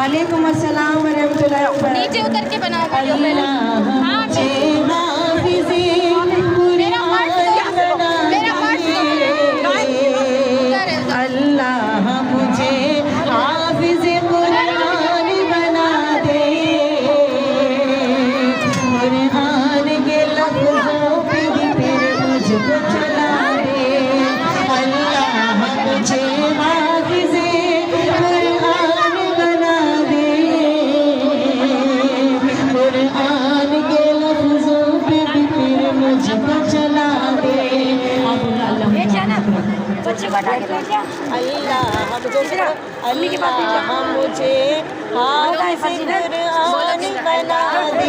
वालेकुम अस्सलाम व रहमतुल्लाहि व बरकातहू। नीचे उतर के बनाओ वीडियो। अल्लाह हाँ, मुझे हाफिज़े मेरा कुरान अल्लाह मुझे हाफिज़े कुरान बना दे। कुरान के लफ्ज़ों पे फिर मुझको चला दे। अल्लाह मुझे हाफिज़े कुरान बना दे। कुरान के लफ्ज़ों पे फिर मुझको चला दे। बच्चे को हटा के बैठ जा। अल्लाह मुझे हाफिज़े कुरान बना दे।